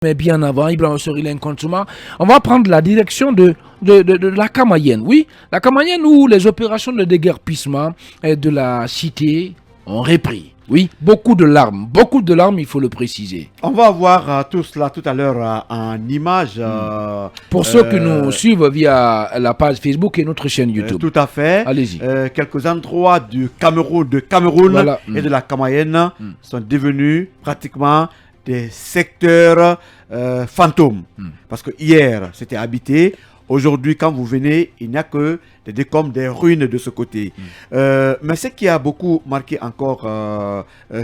Mais bien avant, Ibrahim Sorilène Contouma, on va prendre la direction de la Camaïenne. Oui, la Camaïenne où les opérations de déguerpissement de la cité ont repris. Oui, beaucoup de larmes, il faut le préciser. On va voir tout cela tout à l'heure en images. Pour ceux qui nous suivent via la page Facebook et notre chaîne YouTube. Tout à fait. Allez-y. Quelques endroits du Cameroun, voilà. Et de la Camaïenne sont devenus pratiquement des secteurs fantômes. Parce que hier, c'était habité. Aujourd'hui, quand vous venez, il n'y a que des décombres, des ruines de ce côté. Mais ce qui a beaucoup marqué encore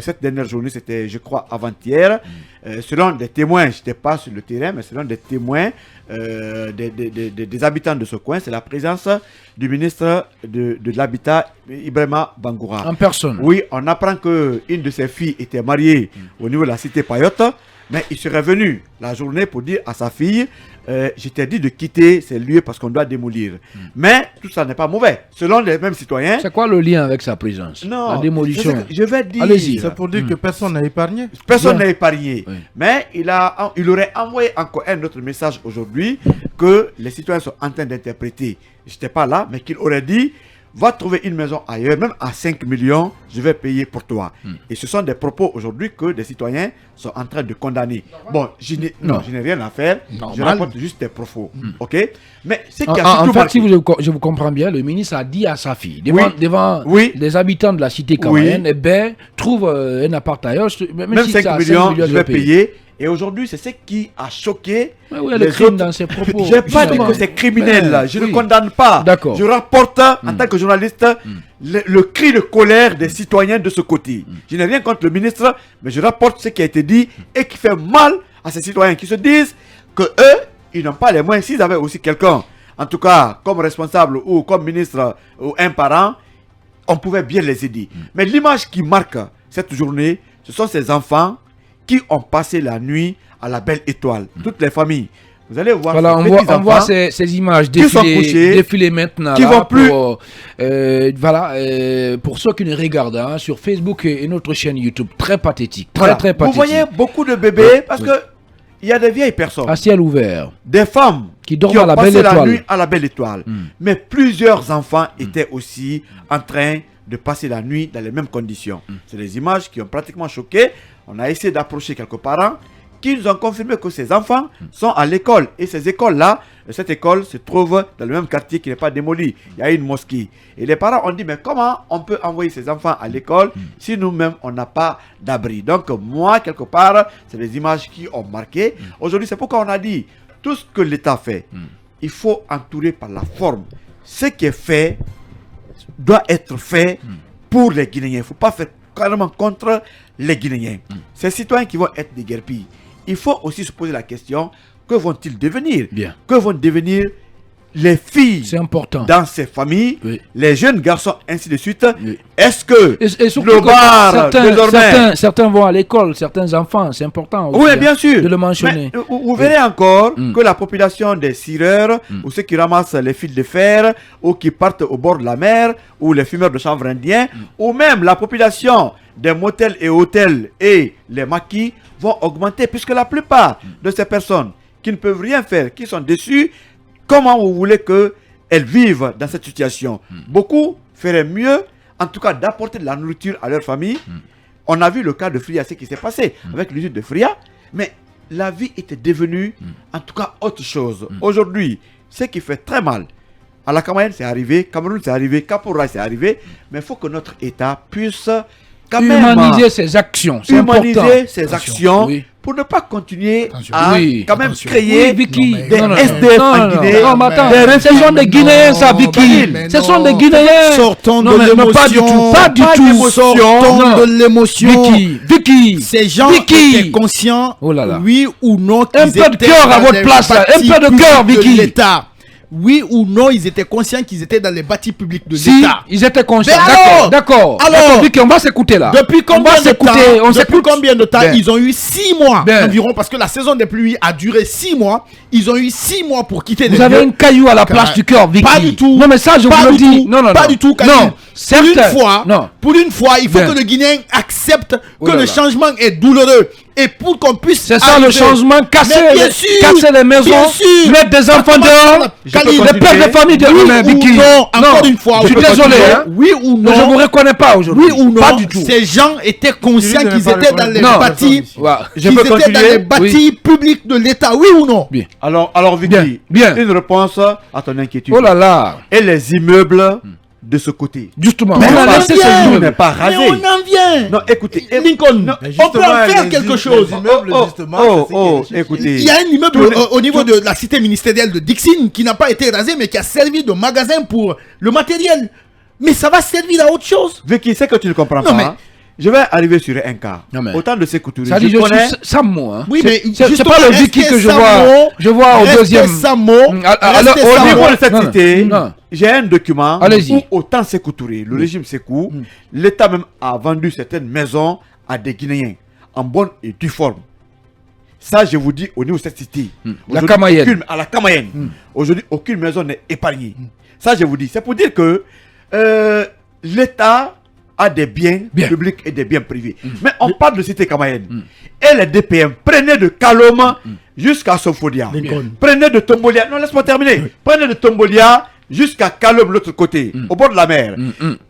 cette dernière journée, c'était, je crois, avant-hier. Selon des témoins, je n'étais pas sur le terrain, mais selon des témoins des habitants de ce coin, c'est la présence du ministre de l'Habitat, Ibrahima Bangoura. En personne. Oui, on apprend qu'une de ses filles était mariée au niveau de la cité Payotte. Mais il serait venu la journée pour dire à sa fille, je t'ai dit de quitter ces lieux parce qu'on doit démolir. Mais tout ça n'est pas mauvais. Selon les mêmes citoyens. C'est quoi le lien avec sa présence? Non, la démolition. Je vais dire. Allez-y. C'est pour dire que personne n'a épargné. Personne n'a épargné. Oui. Mais il aurait envoyé encore un autre message aujourd'hui que les citoyens sont en train d'interpréter. Je n'étais pas là, mais qu'il aurait dit, va trouver une maison ailleurs, même à 5 millions, je vais payer pour toi. Et ce sont des propos aujourd'hui que des citoyens sont en train de condamner. Bon, je n'ai rien à faire, je rapporte juste des propos. Ok? Mais ce qui a en fait, si je vous comprends bien, le ministre a dit à sa fille, devant les habitants de la cité camaïenne, eh ben, trouve un appart ailleurs, même si 5 millions, je vais payer. Et aujourd'hui, c'est ce qui a choqué les crime autres. Dans ses propos. Je n'ai pas dit que c'est criminel. Je ne condamne pas. Je rapporte, en tant que journaliste, le cri de colère des citoyens de ce côté. Je n'ai rien contre le ministre, mais je rapporte ce qui a été dit et qui fait mal à ces citoyens qui se disent que eux, ils n'ont pas les moyens. S'ils avaient aussi quelqu'un, en tout cas comme responsable ou comme ministre ou un parent, on pouvait bien les aider. Mais l'image qui marque cette journée, ce sont ces enfants qui ont passé la nuit à la Belle Étoile. Toutes les familles. Vous allez voir on voit ces images défiler maintenant. Qui vont plus. Pour ceux qui nous regardent sur Facebook et notre chaîne YouTube. Très pathétique. Très pathétique. Vous voyez beaucoup de bébés parce que il y a des vieilles personnes. À ciel ouvert. Des femmes qui dorment ont passé la nuit à la Belle Étoile. Mais plusieurs enfants étaient aussi en train de passer la nuit dans les mêmes conditions. C'est des images qui ont pratiquement choqué. On a essayé d'approcher quelques parents qui nous ont confirmé que ces enfants sont à l'école. Et ces écoles-là, cette école se trouve dans le même quartier qui n'est pas démoli. Il y a une mosquée. Et les parents ont dit, mais comment on peut envoyer ces enfants à l'école si nous-mêmes, on n'a pas d'abri? Donc moi, quelque part, c'est des images qui ont marqué. Aujourd'hui, c'est pourquoi on a dit, tout ce que l'État fait, il faut entourer par la forme. Ce qui est fait doit être fait pour les Guinéens. Il ne faut pas faire carrément contre les Guinéens. Ces citoyens qui vont être déguerpis, il faut aussi se poser la question, que vont-ils devenir? Que vont devenir les filles dans ces familles, les jeunes garçons, ainsi de suite? Est-ce que le bar désormais... Certains vont à l'école, certains enfants, c'est important aussi, oui, bien sûr, de le mentionner. Mais vous verrez encore que la population des cireurs, ou ceux qui ramassent les fils de fer, ou qui partent au bord de la mer, ou les fumeurs de chanvre indien, ou même la population des motels et hôtels et les maquis vont augmenter, puisque la plupart de ces personnes qui ne peuvent rien faire, qui sont déçues, comment vous voulez qu'elles vivent dans cette situation? Beaucoup feraient mieux, en tout cas, d'apporter de la nourriture à leur famille. On a vu le cas de Fria, ce qui s'est passé avec l'usine de Fria, mais la vie était devenue, en tout cas, autre chose. Aujourd'hui, ce qui fait très mal, à la Camaïenne c'est arrivé, Cameroun c'est arrivé, Caporal c'est arrivé, mais il faut que notre État puisse quand humaniser ses actions. Humaniser ses actions. Pour ne pas continuer à quand même créer des SDF en Guinée. Ce sont des Guinéens, ça, Vicky. Ce sont des Guinéens. Sortons de l'émotion. Pas du tout. Sortons de l'émotion. Vicky. Ces gens étaient conscients, oui ou non, un peu de cœur à votre place. Un peu de cœur, Vicky. Oui ou non, ils étaient conscients qu'ils étaient dans les bâtis publics de l'État. Si, ils étaient conscients. D'accord. Alors, on va s'écouter là. Depuis combien de temps ils ont eu 6 mois environ, parce que la saison des pluies a duré 6 mois. Ils ont eu 6 mois pour quitter les lieux. Vous avez un caillou à la place du cœur, Vicky. Pas du tout. Non, mais ça, je vous le dis. Non. Pas du tout, non. Pour une fois, il faut que le Guinéen accepte que le changement est douloureux. Et pour qu'on puisse... C'est ça le changement, casser les maisons, mettre des enfants dehors, les pères de famille de oui non, encore une fois. Je suis désolé. Oui ou non. Je ne vous reconnais pas aujourd'hui. Oui ou non. Pas du tout. Ces gens étaient conscients qu'ils étaient dans les bâtis. Je peux continuer. Dans les bâtis publics de l'État, oui ou non? Bien. Alors Vicky, une réponse à ton inquiétude. Oh là là. Et les immeubles de ce côté. Justement, mais on a laissé ces immeubles. n'est pas rasé. Mais on en vient. Non, écoutez, Lincoln, on peut en faire quelque chose. Écoutez. Il y a un immeuble au niveau de la cité ministérielle de Dixon qui n'a pas été rasé, mais qui a servi de magasin pour le matériel. Mais ça va servir à autre chose. Vicky, c'est que tu ne comprends Non, pas. mais- Je vais arriver sur un cas. Non, mais- Autant de ces couturiers. Ça dit, je connais. suis Samo. Hein. Oui, mais c'est pas le Vicky que je vois au deuxième. Alors, au niveau de cette Non, cité, non. j'ai un document Allez-y. où autant ces couturiers, le régime Sékou, l'État même a vendu certaines maisons à des Guinéens en bonne et due forme. Ça, je vous dis, au niveau de cette cité. La Kamayenne. À la Kamayenne. Aujourd'hui, aucune maison n'est épargnée. Ça, je vous dis. C'est pour dire que l'État a des biens publics et des biens privés. Mais on parle de cité Kamayenne. Et les DPM, prenez de Kaloma jusqu'à Sofodia. Prenez de Tombolia. Non, laisse-moi terminer. Prenez de Tombolia jusqu'à Kalom, l'autre côté, au bord de la mer.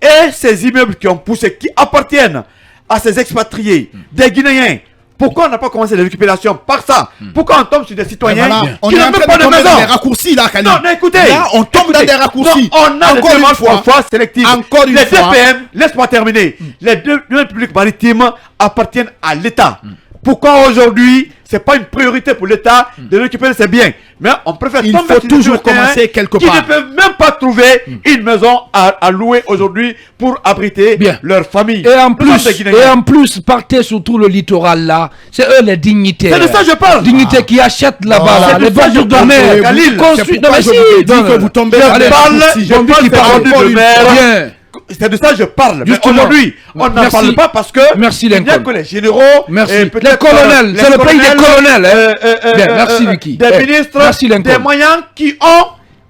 Et ces immeubles qui ont poussé, qui appartiennent à ces expatriés, des Guinéens. Pourquoi on n'a pas commencé les récupérations par ça? Pourquoi on tombe sur des citoyens on qui est n'ont en même train pas de de tomber maison? dans des raccourcis là, Khalil. Non, écoutez. Là, on tombe dans des raccourcis. Non, on a encore des une fois sélectives. Encore une les fois. DPM, laisse-moi terminer. Les deux publics maritimes appartiennent à l'État. Pourquoi aujourd'hui, c'est pas une priorité pour l'État de récupérer ses biens? Mais on préfère Il tomber faut sur toujours des terrains commencer quelque qui part. ne peuvent même pas trouver une maison à louer aujourd'hui pour abriter leur famille. Et en Nous sommes des Guinéens. plus, partez sur tout le littoral là. C'est eux les dignitaires. C'est de ça que je parle. Dignitaires qui achètent là-bas, là, c'est de les ça que je bordures de parle. mer. Khalil, Construisent. Non, mais si, que vous tombez dans Je les parle, raccourcis. je parle des bordures de mer. Bien. C'est de ça que je parle. Mais Justement. aujourd'hui, on n'en Merci. parle pas parce que Merci, il n'y a Lincoln. que les généraux, Merci. et Les peut-être, colonels, les c'est le pays des colonels. Hein. Bien, merci, Vicky. Des Eh, ministres, merci, Lincoln. des moyens qui ont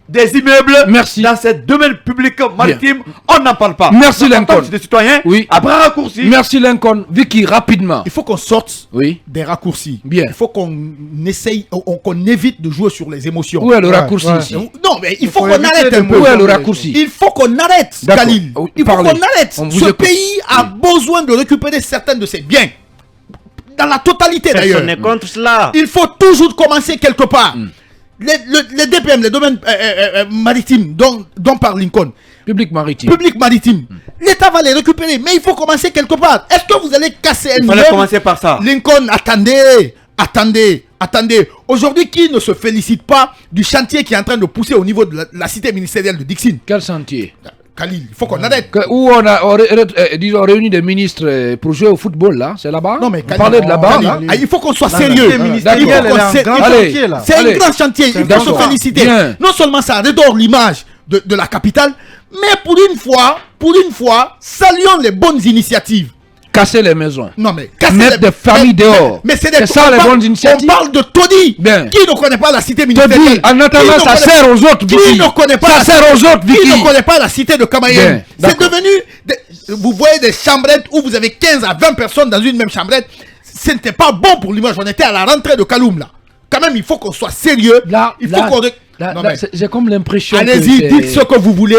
des immeubles Merci. dans ces domaines publics maritimes. On n'en parle pas. Merci, Donc, on Lincoln. tombe sur des citoyens Oui. à bras raccourcis. Merci, Lincoln. Vicky, rapidement. Il faut qu'on sorte Oui. des raccourcis. Bien. Il faut qu'on essaye, qu'on évite de jouer sur les émotions. Où est le raccourci ici? Non, mais il faut qu'on éviter arrête de un peu. Où est le raccourci? Il faut qu'on arrête, D'accord. Khalil. Oui, Il faut parlez. qu'on arrête. On vous Ce écoute. pays a besoin de récupérer certains de ses biens. Dans la totalité d'ailleurs. Personne n'est contre cela. Il faut toujours commencer quelque part. Les DPM, les domaines maritimes dont parle Lincoln, Public maritime. public maritime, l'État va les récupérer, mais il faut commencer quelque part. Est-ce que vous allez casser un Il fallait immeuble? commencer par ça. Lincoln, attendez. Aujourd'hui, qui ne se félicite pas du chantier qui est en train de pousser au niveau de la cité ministérielle de Dixon? Quel sentier? Khalil, il faut qu'on arrête. Où on a disons, réuni des ministres pour jouer au football là? C'est là-bas? Non, mais Vous Khalil, parlez de là-bas? Khalil, Là il faut qu'on soit La sérieux. cité ministérielle, Il faut qu'on elle est en s'est- grand Allez. chantier, là. C'est un grand chantier, il faut se d'accord. féliciter. Bien. Non seulement ça redore l'image de la capitale, mais pour une fois, saluons les bonnes initiatives. Casser les maisons. Non mais Mettre des familles dehors. Mais c'est C'est ça, les bonnes initiatives. On parle de Todi. Bien. Qui ne connaît pas la cité Te ministérielle? dis, en attendant, Qui ne ça connaît- sert aux autres, Qui Vicky. ne connaît pas Ça la sert cité- aux autres, Qui Vicky. ne connaît pas la cité de Kamayenne? Bien, C'est d'accord. devenu vous voyez des chambrettes où vous avez 15 à 20 personnes dans une même chambrette. Ce n'était pas bon pour l'image. On était à la rentrée de Kaloum là. Quand même, il faut qu'on soit sérieux. Il faut qu'on non, mais j'ai comme l'impression. allez-y, dites ce que vous voulez.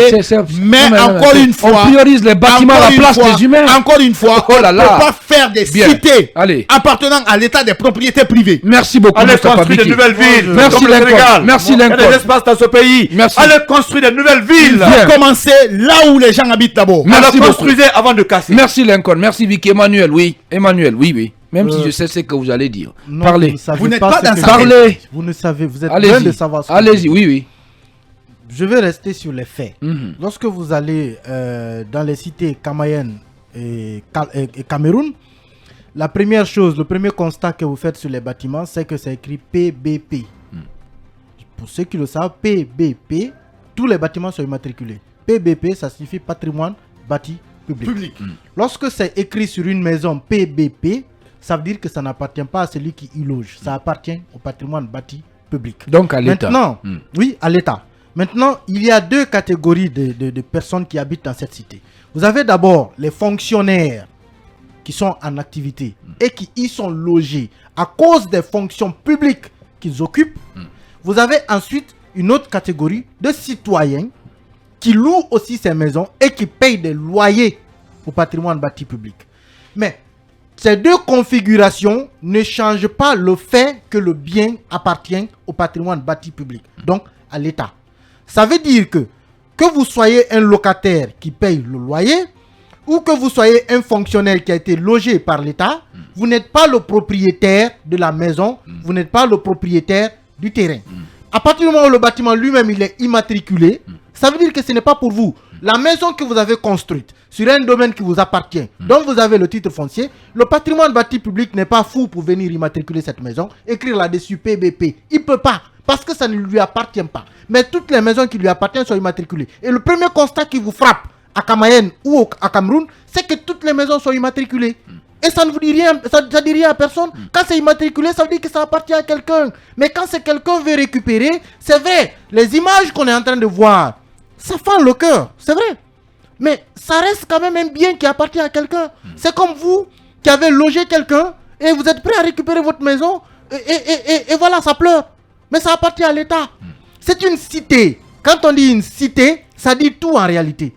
Mais non, encore une fois, on priorise les bâtiments à la place des humains. Encore une fois, Oh là on ne là. peut pas faire des Bien. cités Allez. appartenant à l'état des propriétés privées. Merci beaucoup, Allez Moustapha construire de Vicky. nouvelles villes. Merci, comme le Lincoln. Sénégal. Merci, Il y a Lincoln. des espaces dans ce pays. Merci. Allez construire de nouvelles villes. Bien. Pour commencer là où les gens habitent d'abord. Merci Alors beaucoup. construisez avant de casser. Merci, Lincoln. Merci, Vicky. Emmanuel, oui. Emmanuel, oui. Même si je sais ce que vous allez dire. Non, Parlez. Vous, savez Vous n'êtes pas pas ce dans que- sa Parlez. Vous ne savez, vous êtes loin de Allez-y. savoir ce que Allez-y, oui. Je vais rester sur les faits. Mhm. Lorsque vous allez dans les cités Kamayenne et Cameroun, la première chose, le premier constat que vous faites sur les bâtiments, c'est que c'est écrit PBP. Pour ceux qui le savent, PBP, tous les bâtiments sont immatriculés. PBP, ça signifie patrimoine bâti public. Lorsque c'est écrit sur une maison PBP, ça veut dire que ça n'appartient pas à celui qui y loge. Ça appartient au patrimoine bâti public. Donc à l'État. Maintenant, oui, à l'État. Maintenant, il y a deux catégories de personnes qui habitent dans cette cité. Vous avez d'abord les fonctionnaires qui sont en activité et qui y sont logés à cause des fonctions publiques qu'ils occupent, vous avez ensuite une autre catégorie de citoyens qui louent aussi ces maisons et qui payent des loyers au patrimoine bâti public. Mais ces deux configurations ne changent pas le fait que le bien appartient au patrimoine bâti public, donc à l'État. Ça veut dire que vous soyez un locataire qui paye le loyer ou que vous soyez un fonctionnaire qui a été logé par l'État, vous n'êtes pas le propriétaire de la maison, vous n'êtes pas le propriétaire du terrain. À partir du moment où le bâtiment lui-même il est immatriculé, ça veut dire que ce n'est pas pour vous. La maison que vous avez construite sur un domaine qui vous appartient, dont vous avez le titre foncier, le patrimoine bâti public n'est pas fou pour venir immatriculer cette maison, écrire là-dessus PBP. Il ne peut pas, parce que ça ne lui appartient pas. Mais toutes les maisons qui lui appartiennent sont immatriculées. Et le premier constat qui vous frappe à Camayen ou à Cameroun, c'est que toutes les maisons sont immatriculées. Et ça ne vous dit rien, ça dit rien à personne. Quand c'est immatriculé, ça veut dire que ça appartient à quelqu'un. Mais quand c'est quelqu'un veut récupérer, c'est vrai, les images qu'on est en train de voir, ça fend le cœur, c'est vrai. Mais ça reste quand même un bien qui appartient à quelqu'un. C'est comme vous qui avez logé quelqu'un et vous êtes prêt à récupérer votre maison et voilà, ça pleure. Mais ça appartient à l'État. C'est une cité. Quand on dit une cité, ça dit tout en réalité.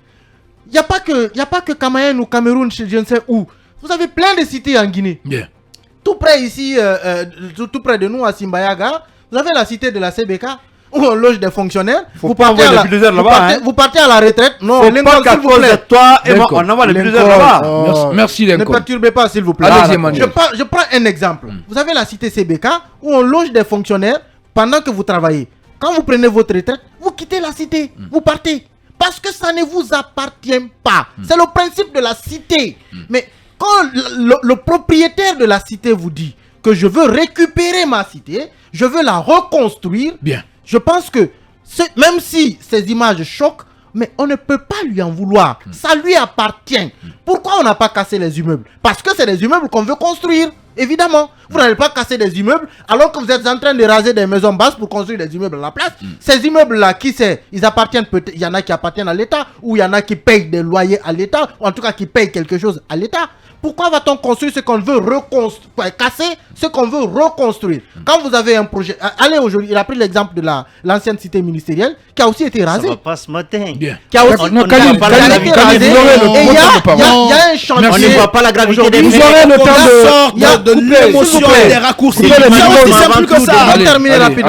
Il n'y a pas que Camayen ou Cameroun, je ne sais où. Vous avez plein de cités en Guinée. Bien. Tout près ici, tout près de nous à Simbayaga, vous avez la cité de la CBK où on loge des fonctionnaires. Vous partez à la retraite. Non, Lincoln, s'il vous plaît. Toi et moi, on envoie les bulldozers là-bas. Merci Lincoln. Ne perturbez pas, s'il vous plaît. Allez-y, Emmanuel. Je prends un exemple. Vous avez la cité CBK où on loge des fonctionnaires pendant que vous travaillez. Quand vous prenez votre retraite, vous quittez la cité. Vous partez. Parce que ça ne vous appartient pas. C'est le principe de la cité. Mais quand le propriétaire de la cité vous dit que je veux récupérer ma cité, je veux la reconstruire, bien. Je pense que même si ces images choquent, mais on ne peut pas lui en vouloir. Ça lui appartient. Pourquoi on n'a pas cassé les immeubles? Parce que c'est des immeubles qu'on veut construire. Évidemment, vous n'allez pas casser des immeubles alors que vous êtes en train de raser des maisons basses pour construire des immeubles à la place. Ces immeubles-là, qui c'est? Ils appartiennent peut-être, il y en a qui appartiennent à l'État, ou il y en a qui payent des loyers à l'État, ou en tout cas qui payent quelque chose à l'État. Pourquoi va-t-on construire ce qu'on veut reconstruire, casser ce qu'on veut reconstruire? Quand vous avez un projet, allez aujourd'hui, il a pris l'exemple de l'ancienne cité ministérielle qui a aussi été rasée. Ça va pas ce matin. Bien. Qui a aussi été rasée. Et il y a un chantier. On ne voit pas la gravité des Vous aurez le temps de l'émotion et des raccourcis. Coupez les micros. C'est aussi simple que ça. On va terminer rapidement.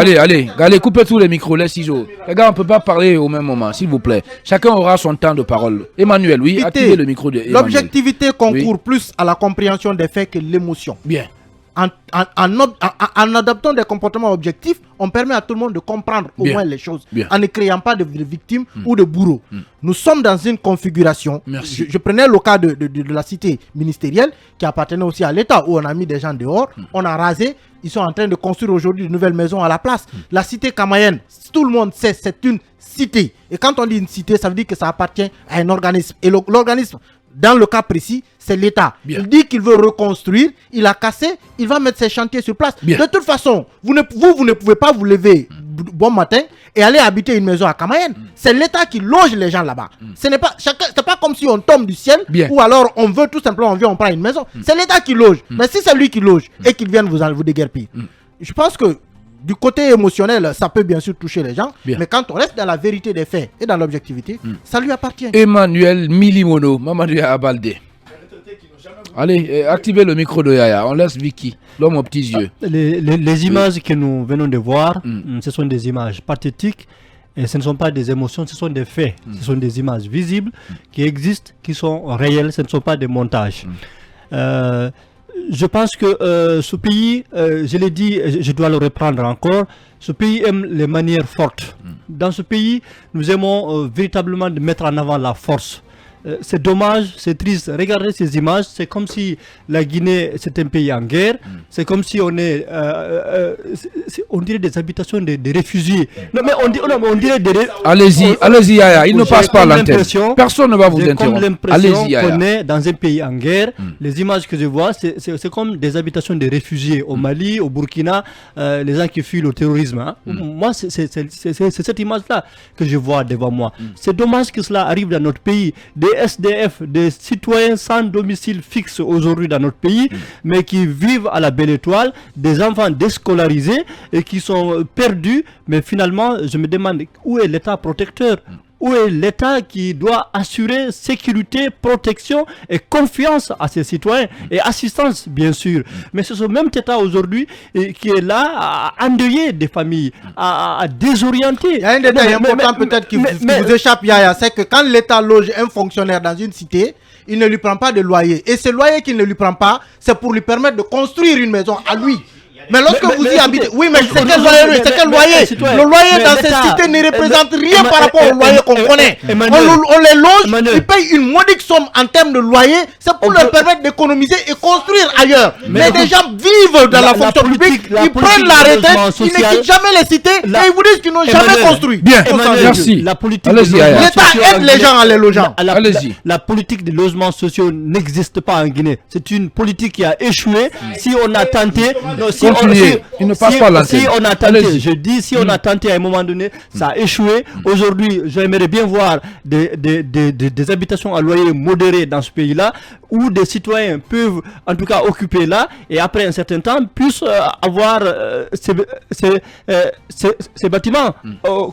Allez, coupez tous les micros, les ciseaux. Les gars, on ne peut pas parler au même moment, s'il vous plaît. Chacun aura son temps de parole. Emmanuel, oui, activez le micro de Emmanuel. L'objectivité concourt plus à la compréhension des faits que l'émotion. Bien. En adoptant des comportements objectifs, on permet à tout le monde de comprendre au moins les choses. Bien. En ne créant pas de victimes ou de bourreaux. Nous sommes dans une configuration. Je prenais le cas de la cité ministérielle qui appartenait aussi à l'État où on a mis des gens dehors, on a rasé. Ils sont en train de construire aujourd'hui de nouvelles maisons à la place. La cité Camayen, tout le monde sait, c'est une cité. Et quand on dit une cité, ça veut dire que ça appartient à un organisme. Et l'organisme, dans le cas précis, c'est l'État. Il dit qu'il veut reconstruire, il a cassé, il va mettre ses chantiers sur place. Bien. De toute façon, vous ne pouvez pas vous lever bon matin et aller habiter une maison à Camayen. C'est l'État qui loge les gens là-bas. Ce n'est pas comme si on tombe du ciel ou alors on veut tout simplement, on prend une maison. C'est l'État qui loge. Mais si c'est lui qui loge et qu'il vient vous déguerpir, je pense que du côté émotionnel, ça peut bien sûr toucher les gens, mais quand on reste dans la vérité des faits et dans l'objectivité, ça lui appartient. Emmanuel Milimono, Mamadou Abalde. Allez, activez le micro de Yaya, on laisse Vicky, l'homme aux petits yeux. Les images que nous venons de voir, ce sont des images pathétiques, et ce ne sont pas des émotions, ce sont des faits, ce sont des images visibles qui existent, qui sont réelles, ce ne sont pas des montages. Je pense que ce pays, je l'ai dit, je dois le reprendre encore, ce pays aime les manières fortes. Dans ce pays, nous aimons véritablement de mettre en avant la force. C'est dommage, c'est triste. Regardez ces images, c'est comme si la Guinée, c'est un pays en guerre. C'est comme si on dirait des habitations de réfugiés. Non, mais on dirait des... Allez-y, Yaya, il ne passe pas l'antenne. Personne ne va vous interrompre. Allez-y, Yaya. On est dans un pays en guerre. Les images que je vois, c'est comme des habitations de réfugiés au Mali, au Burkina, les gens qui fuient le terrorisme. Moi, c'est cette image-là que je vois devant moi. C'est dommage que cela arrive dans notre pays. des SDF, des citoyens sans domicile fixe aujourd'hui dans notre pays, mais qui vivent à la belle étoile, des enfants déscolarisés et qui sont perdus. Mais finalement, je me demande où est l'État protecteur? Où est l'État qui doit assurer sécurité, protection et confiance à ses citoyens et assistance, bien sûr. Mais c'est ce même État aujourd'hui qui est là à endeuiller des familles, à désorienter. Il y a un détail important peut-être qui vous échappe, Yaya, c'est que quand l'État loge un fonctionnaire dans une cité, il ne lui prend pas de loyer. Et ce loyer qu'il ne lui prend pas, c'est pour lui permettre de construire une maison à lui. Mais lorsque vous y habitez, oui, mais c'est quel loyer? C'est quel loyer? Le loyer dans ces cités ne représente rien par rapport au loyer qu'on connaît. On les loge, ils payent une modique somme en termes de loyer, c'est pour leur permettre d'économiser et construire ailleurs. Mais des gens vivent dans la fonction publique, ils prennent la retraite, ils ne quittent jamais les cités et ils vous disent qu'ils n'ont jamais construit. Bien, merci. L'État aide les gens à les loger. La politique de logements sociaux n'existe pas en Guinée. C'est une politique qui a échoué. Si on a tenté, il ne passe pas l'antenne. Si on a tenté, je dis, si on a tenté à un moment donné, ça a échoué. Aujourd'hui, j'aimerais bien voir des habitations à loyer modéré dans ce pays-là, où des citoyens peuvent en tout cas occuper là, et après un certain temps, puissent avoir ces bâtiments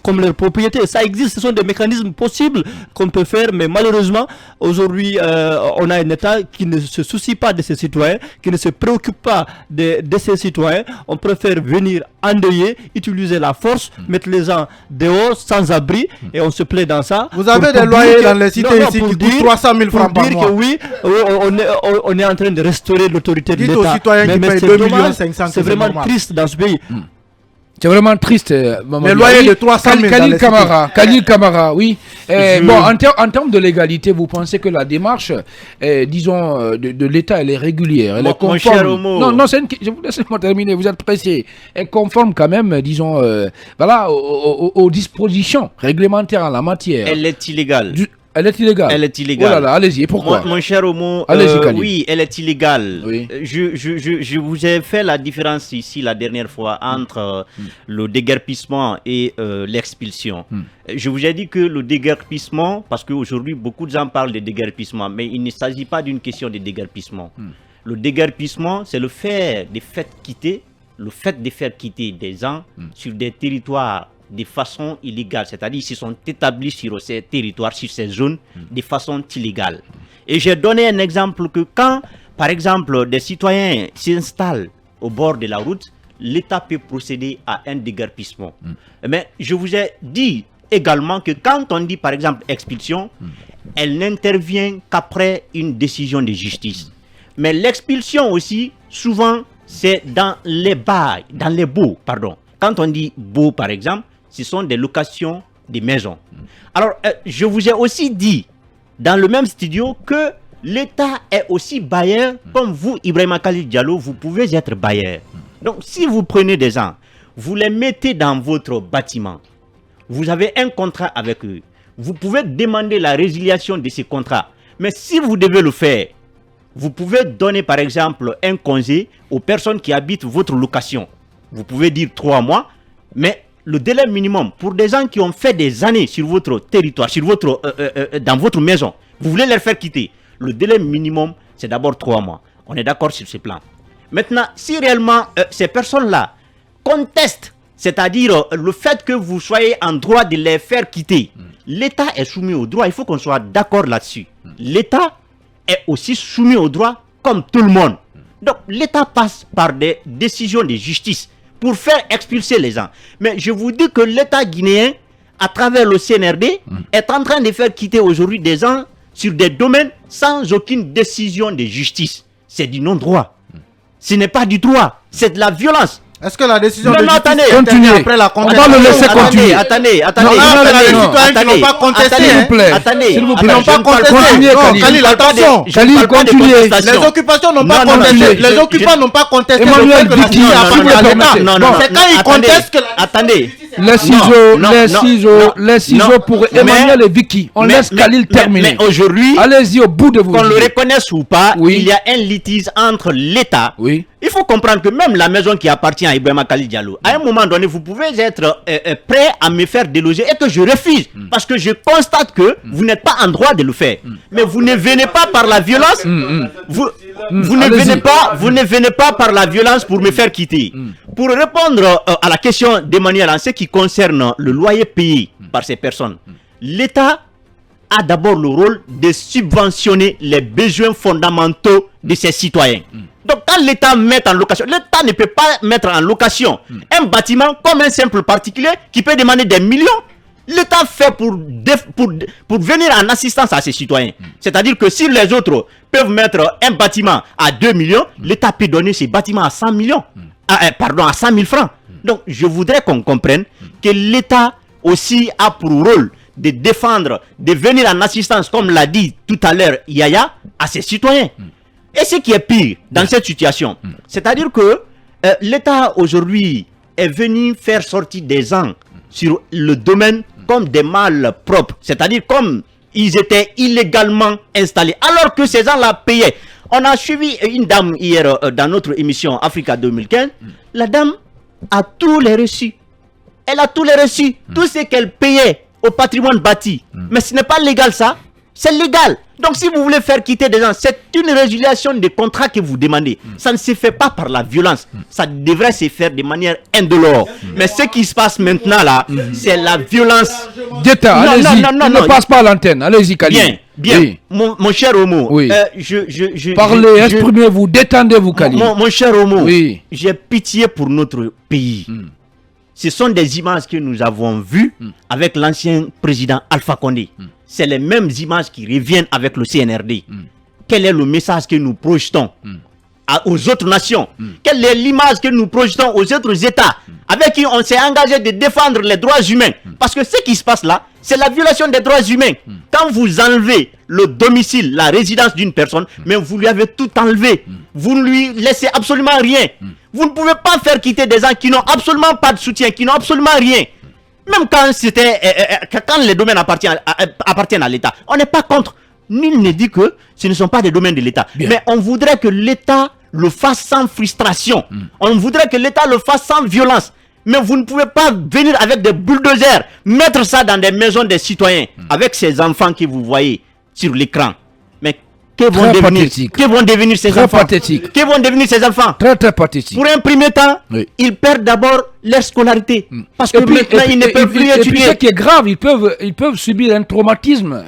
comme leur propriété. Ça existe, ce sont des mécanismes possibles qu'on peut faire, mais malheureusement, aujourd'hui, on a un État qui ne se soucie pas de ses citoyens, qui ne se préoccupe pas de ses citoyens. On préfère venir endeuiller, utiliser la force, mettre les gens dehors sans abri, et on se plaît dans ça. Vous avez des loyers dans les cités ici qui coûtent 300 000 francs par mois. Que oui, on est en train de restaurer l'autorité de l'État. Dites aux citoyens qui payent 2 500 000. C'est vraiment triste dans ce pays. C'est vraiment triste. Mais loyer de 300 000 Khalil Kamara, oui. Bon, en termes de légalité, vous pensez que la démarche, disons, de l'État, elle est régulière, elle est conforme. Non, je vous laisse terminer, vous êtes pressé. Elle est conforme quand même, disons, voilà, aux dispositions réglementaires en la matière. Elle est illégale. Elle est illégale. Elle est illégale. Oh là là, allez-y, pourquoi? Mon cher Omo, oui, elle est illégale. Oui. Je vous ai fait la différence ici la dernière fois entre le déguerpissement et l'expulsion. Je vous ai dit que le déguerpissement, parce qu'aujourd'hui beaucoup de gens parlent de déguerpissement, mais il ne s'agit pas d'une question de déguerpissement. Le déguerpissement, c'est le fait de faire quitter des gens sur des territoires de façon illégale, c'est-à-dire qu'ils sont établis sur ces territoires, sur ces zones, de façon illégale. Et j'ai donné un exemple que quand, par exemple, des citoyens s'installent au bord de la route, l'État peut procéder à un déguerpissement. Mais je vous ai dit également que quand on dit, par exemple, expulsion, elle n'intervient qu'après une décision de justice. Mais l'expulsion aussi, souvent, c'est dans les bails, dans les baux, pardon. Quand on dit baux, par exemple, ce sont des locations de maisons. Alors, je vous ai aussi dit, dans le même studio, que l'État est aussi bailleur, comme vous, Ibrahima Khalil Diallo, vous pouvez être bailleur. Donc, si vous prenez des gens, vous les mettez dans votre bâtiment, vous avez un contrat avec eux, vous pouvez demander la résiliation de ces contrats. Mais si vous devez le faire, vous pouvez donner, par exemple, un congé aux personnes qui habitent votre location. Vous pouvez dire 3 mois, mais le délai minimum pour des gens qui ont fait des années sur votre territoire, dans votre maison, vous voulez les faire quitter. Le délai minimum, c'est d'abord 3 mois. On est d'accord sur ce plan. Maintenant, si réellement ces personnes-là contestent, c'est-à-dire le fait que vous soyez en droit de les faire quitter, l'État est soumis au droit. Il faut qu'on soit d'accord là-dessus. L'État est aussi soumis au droit comme tout le monde. Donc, l'État passe par des décisions de justice pour faire expulser les gens. Mais je vous dis que l'État guinéen, à travers le CNRD, est en train de faire quitter aujourd'hui des gens sur des domaines sans aucune décision de justice. C'est du non-droit. Ce n'est pas du droit, c'est de la violence. Est-ce que la décision de justice continuez. Après la contestation? On va le laisser continuer. Attendez. Les citoyens qui n'ont pas contesté. S'il vous plaît. S'il vous plaît. Ils n'ont pas contesté. Khalil, attention. Khalil, continuez. Les occupations n'ont pas contesté. Les occupants n'ont pas contesté. Emmanuel Diti, c'est quand ils contestent que attendez. Les ciseaux pour Emmanuel et Vicky. On laisse Khalil terminer. Mais aujourd'hui, allez-y au bout de vous. Qu'on le reconnaisse ou pas, il y a un litige entre l'État. Oui. Il faut comprendre que même la maison qui appartient à Ibrahima Khalil Diallo, à un moment donné, vous pouvez être prêt à me faire déloger et que je refuse. Parce que je constate que vous n'êtes pas en droit de le faire. Mais vous ne venez pas par la violence. Vous ne venez pas par la violence pour me faire quitter. Pour répondre à la question d'Emmanuel en ce qui concerne le loyer payé par ces personnes, l'État a d'abord le rôle de subventionner les besoins fondamentaux de ses citoyens. Donc quand l'État met en location, l'État ne peut pas mettre en location un bâtiment comme un simple particulier qui peut demander des millions. L'État fait pour venir en assistance à ses citoyens. C'est-à-dire que si les autres peuvent mettre un bâtiment à 2 millions, l'État peut donner ces bâtiments à 100 millions. À 100 000 francs. Donc je voudrais qu'on comprenne que l'État aussi a pour rôle de défendre, de venir en assistance, comme l'a dit tout à l'heure Yaya, à ses citoyens. Et ce qui est pire dans cette situation, c'est-à-dire que l'État aujourd'hui est venu faire sortir des gens sur le domaine comme des malpropres, c'est-à-dire comme ils étaient illégalement installés, alors que ces gens-là payaient. On a suivi une dame hier dans notre émission Africa 2015, la dame a tous les reçus. Elle a tous les reçus, tout ce qu'elle payait au patrimoine bâti. Mais ce n'est pas légal ça, c'est légal. Donc si vous voulez faire quitter des gens, c'est une résiliation des contrats que vous demandez. Ça ne se fait pas par la violence, ça devrait se faire de manière indolore. Mais ce qui se passe maintenant là, c'est la violence d'État. Allez-y, ne passe pas à l'antenne. Allez-y, Khalil. Bien. Oui. Mon cher Homo, parlez, exprimez-vous, détendez-vous, Khalil. Mon cher Homo, j'ai pitié pour notre pays. Ce sont des images que nous avons vues avec l'ancien président Alpha Condé. C'est les mêmes images qui reviennent avec le CNRD. Quel est le message que nous projetons aux autres nations? Quelle est l'image que nous projetons aux autres États avec qui on s'est engagé de défendre les droits humains? Parce que ce qui se passe là, c'est la violation des droits humains. Quand vous enlevez le domicile, la résidence d'une personne, mais vous lui avez tout enlevé. Vous ne lui laissez absolument rien. Vous ne pouvez pas faire quitter des gens qui n'ont absolument pas de soutien, qui n'ont absolument rien. Même quand les domaines appartiennent à l'État, on n'est pas contre. Nul ne dit que ce ne sont pas des domaines de l'État. Mais on voudrait que l'État le fasse sans frustration. On voudrait que l'État le fasse sans violence. Mais vous ne pouvez pas venir avec des bulldozers, mettre ça dans des maisons des citoyens, avec ces enfants que vous voyez sur l'écran. Mais que vont devenir ces enfants? Que vont devenir ces enfants? Très pathétique. Pour un premier temps, ils perdent d'abord leur scolarité. Parce que maintenant, ils ne peuvent plus étudier. Et puis, ce qui est grave, ils peuvent subir un traumatisme.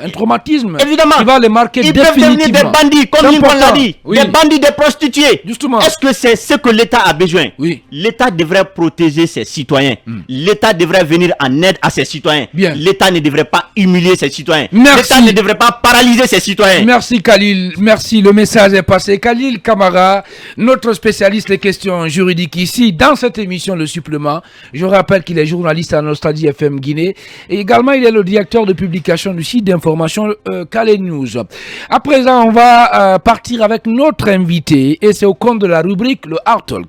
Évidemment. Qui va les marquer définitivement. Ils peuvent devenir des bandits, comme Lincoln l'a dit. Des bandits, des prostituées. Justement. Est-ce que c'est ce que l'État a besoin? L'État devrait protéger ses citoyens. L'État devrait venir en aide à ses citoyens. L'État ne devrait pas humilier ses citoyens. L'État ne devrait pas paralyser ses citoyens. Merci Khalil. Merci. Le message est passé. Khalil Kamara, notre spécialiste des questions juridiques ici, dans cette émission Le Supplément. Je rappelle qu'il est journaliste à Nostalgie FM Guinée et également il est le directeur de publication du site d'information Calais News. À présent, on va partir avec notre invité et c'est au compte de la rubrique le Art Talk.